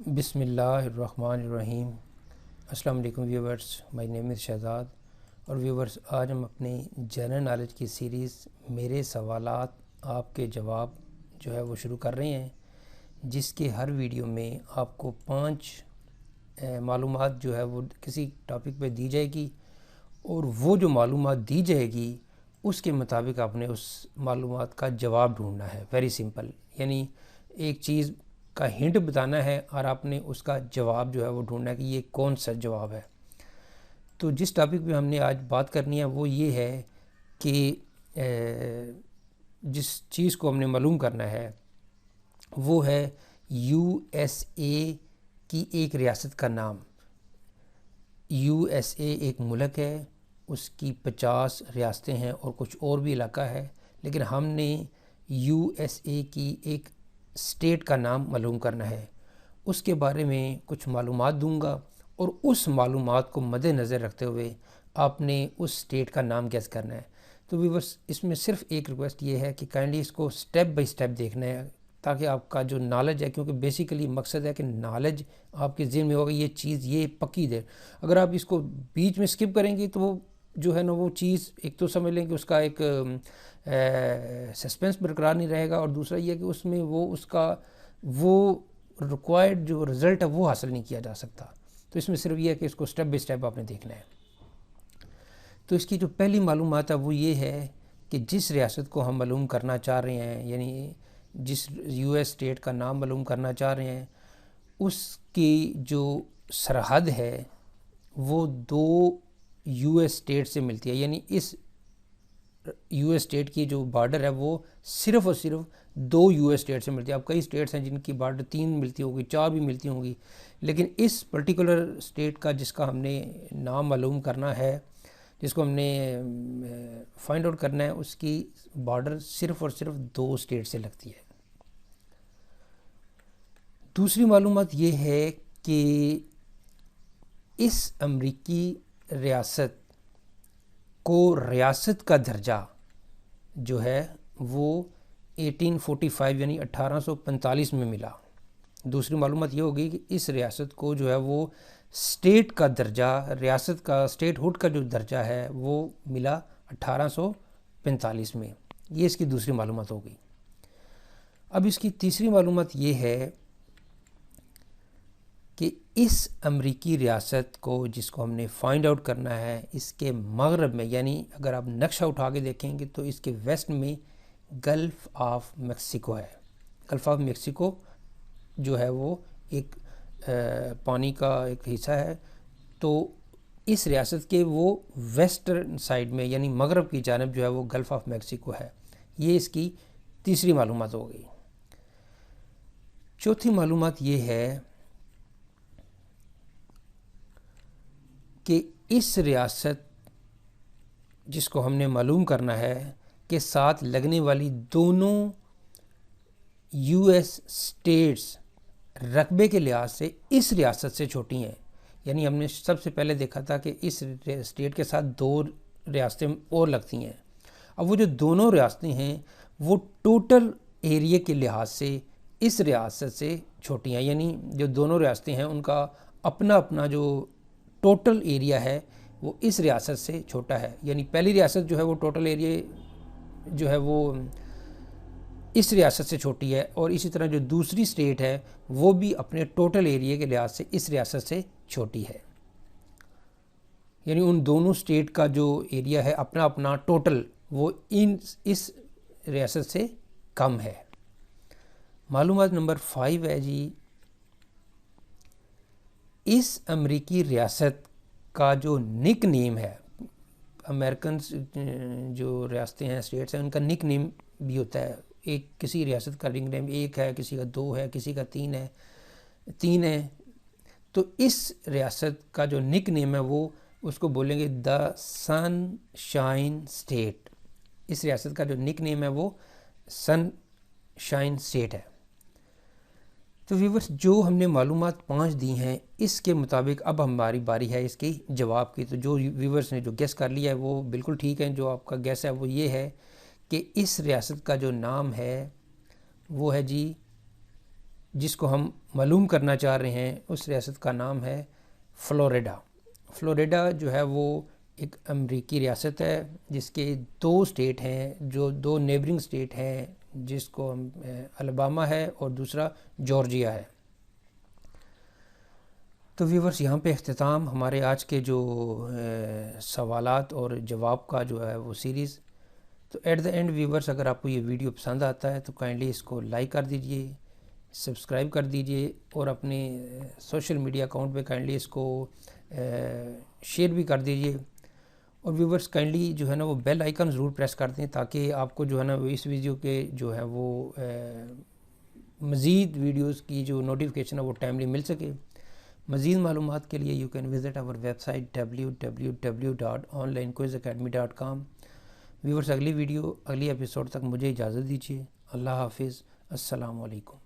بسم اللہ الرحمن الرحیم۔ السلام علیکم ویورز، مائی نیم از شہزاد۔ اور ویورز، آج ہم اپنی جنرل نالج کی سیریز میرے سوالات آپ کے جواب جو ہے وہ شروع کر رہے ہیں، جس کے ہر ویڈیو میں آپ کو 5 معلومات جو ہے وہ کسی ٹاپک پہ دی جائے گی، اور وہ جو معلومات دی جائے گی اس کے مطابق آپ نے اس معلومات کا جواب ڈھونڈنا ہے۔ ویری سمپل، یعنی ایک چیز کا ہنٹ بتانا ہے اور آپ نے اس کا جواب جو ہے وہ ڈھونڈنا ہے کہ یہ کون سا جواب ہے۔ تو جس ٹاپک پہ ہم نے آج بات کرنی ہے وہ یہ ہے کہ جس چیز کو ہم نے معلوم کرنا ہے وہ ہے یو ایس اے کی ایک ریاست کا نام۔ یو ایس اے ایک ملک ہے، اس کی 50 ریاستیں ہیں اور کچھ اور بھی علاقہ ہے، لیکن ہم نے یو ایس اے کی ایک اسٹیٹ کا نام معلوم کرنا ہے۔ اس کے بارے میں کچھ معلومات دوں گا اور اس معلومات کو مد نظر رکھتے ہوئے آپ نے اس اسٹیٹ کا نام گیس کرنا ہے۔ تو ویورز، اس میں صرف ایک ریکویسٹ یہ ہے کہ کائنڈلی اس کو سٹیپ بائی سٹیپ دیکھنا ہے، تاکہ آپ کا جو نالج ہے، کیونکہ بیسیکلی مقصد ہے کہ نالج آپ کے ذہن میں ہوگا، یہ چیز یہ پکی دے۔ اگر آپ اس کو بیچ میں سکپ کریں گے تو وہ جو ہے نا وہ چیز، ایک تو سمجھ لیں کہ اس کا ایک سسپینس برقرار نہیں رہے گا، اور دوسرا یہ کہ اس میں وہ اس کا وہ ریکوائرڈ جو رزلٹ ہے وہ حاصل نہیں کیا جا سکتا۔ تو اس میں صرف یہ ہے کہ اس کو سٹیپ بائی سٹیپ آپ نے دیکھنا ہے۔ تو اس کی جو پہلی معلومات ہے وہ یہ ہے کہ جس ریاست کو ہم معلوم کرنا چاہ رہے ہیں، یعنی جس یو ایس اسٹیٹ کا نام معلوم کرنا چاہ رہے ہیں، اس کی جو سرحد ہے وہ 2 یو ایس اسٹیٹ سے ملتی ہے۔ یعنی اس یو ایس اسٹیٹ کی جو بارڈر ہے وہ صرف اور صرف 2 یو ایس اسٹیٹ سے ملتی ہے۔ اب کئی اسٹیٹس ہیں جن کی بارڈر 3 ملتی ہوگی، 4 بھی ملتی ہوں گی، لیکن اس پرٹیکولر اسٹیٹ کا جس کا ہم نے نام معلوم کرنا ہے، جس کو ہم نے فائنڈ آؤٹ کرنا ہے، اس کی بارڈر صرف اور صرف 2 اسٹیٹ سے لگتی ہے۔ دوسری معلومات یہ ہے کہ اس امریکی ریاست کو ریاست کا درجہ جو ہے وہ 1845 یعنی 1845 میں ملا۔ دوسری معلومات یہ ہوگی کہ اس ریاست کو جو ہے وہ اسٹیٹ کا درجہ، ریاست کا اسٹیٹ ہوڈ کا جو درجہ ہے وہ ملا 1845 میں۔ یہ اس کی دوسری معلومات ہوگی۔ اب اس کی تیسری معلومات یہ ہے کہ اس امریکی ریاست کو جس کو ہم نے فائنڈ آؤٹ کرنا ہے، اس کے مغرب میں، یعنی اگر آپ نقشہ اٹھا کے دیکھیں گے تو اس کے ویسٹ میں گلف آف میکسیکو ہے۔ گلف آف میکسیکو جو ہے وہ ایک پانی کا ایک حصہ ہے، تو اس ریاست کے وہ ویسٹرن سائڈ میں یعنی مغرب کی جانب جو ہے وہ گلف آف میکسیکو ہے۔ یہ اس کی تیسری معلومات ہو گئی۔ چوتھی معلومات یہ ہے کہ اس ریاست جس کو ہم نے معلوم کرنا ہے کے ساتھ لگنے والی دونوں یو ایس اسٹیٹس رقبے کے لحاظ سے اس ریاست سے چھوٹی ہیں۔ یعنی ہم نے سب سے پہلے دیکھا تھا کہ اس اسٹیٹ کے ساتھ 2 ریاستیں اور لگتی ہیں۔ اب وہ جو دونوں ریاستیں ہیں وہ ٹوٹل ایریا کے لحاظ سے اس ریاست سے چھوٹی ہیں، یعنی جو دونوں ریاستیں ہیں ان کا اپنا اپنا جو ٹوٹل ایریا ہے وہ اس ریاست سے چھوٹا ہے۔ یعنی پہلی ریاست جو ہے وہ ٹوٹل ایریا جو ہے وہ اس ریاست سے چھوٹی ہے، اور اسی طرح جو دوسری اسٹیٹ ہے وہ بھی اپنے ٹوٹل ایریا کے لحاظ سے اس ریاست سے چھوٹی ہے۔ یعنی ان دونوں اسٹیٹ کا جو ایریا ہے اپنا اپنا ٹوٹل وہ اس ریاست سے کم ہے۔ معلومات نمبر 5 ہے جی، اس امریکی ریاست کا جو نک نیم ہے، امریکنز جو ریاستیں ہیں، اسٹیٹس ہیں، ان کا نک نیم بھی ہوتا ہے۔ ایک کسی ریاست کا نک نیم 1 ہے، کسی کا 2 ہے، کسی کا 3 ہے۔ تو اس ریاست کا جو نک نیم ہے وہ اس کو بولیں گے دا سن شائن اسٹیٹ۔ اس ریاست کا جو نک نیم ہے وہ سن شائن اسٹیٹ ہے۔ تو ویورز، جو ہم نے معلومات 5 دی ہیں اس کے مطابق اب ہماری باری ہے اس کی جواب کی۔ تو جو ویورز نے جو گیس کر لیا ہے وہ بالکل ٹھیک ہے۔ جو آپ کا گیس ہے وہ یہ ہے کہ اس ریاست کا جو نام ہے وہ ہے جی جس کو ہم معلوم کرنا چاہ رہے ہیں اس ریاست کا نام ہے فلوریڈا۔ فلوریڈا جو ہے وہ ایک امریکی ریاست ہے جس کے 2 اسٹیٹ ہیں، جو 2 نیبرنگ اسٹیٹ ہیں، جس کو الاباما ہے اور دوسرا جارجیا ہے۔ تو ویورز یہاں پہ اختتام ہمارے آج کے جو سوالات اور جواب کا جو ہے وہ سیریز۔ تو ایٹ دا اینڈ ویورز اگر آپ کو یہ ویڈیو پسند آتا ہے تو کائنڈلی اس کو لائک کر دیجئے، سبسکرائب کر دیجئے اور اپنے سوشل میڈیا اکاؤنٹ پہ کائنڈلی اس کو شیئر بھی کر دیجئے۔ اور ویورز کائنڈلی جو ہے نا وہ بیل آئیکن ضرور پریس کر دیں تاکہ آپ کو جو ہے نا وہ اس ویڈیو کے جو ہے وہ مزید ویڈیوز کی جو نوٹیفیکیشن ہے وہ ٹائملی مل سکے۔ مزید معلومات کے لیے you can visit our website www.onlinequizacademy.com۔ Viewers اگلی ایپیسوڈ تک مجھے اجازت دیجیے۔ اللہ حافظ، السلام علیکم۔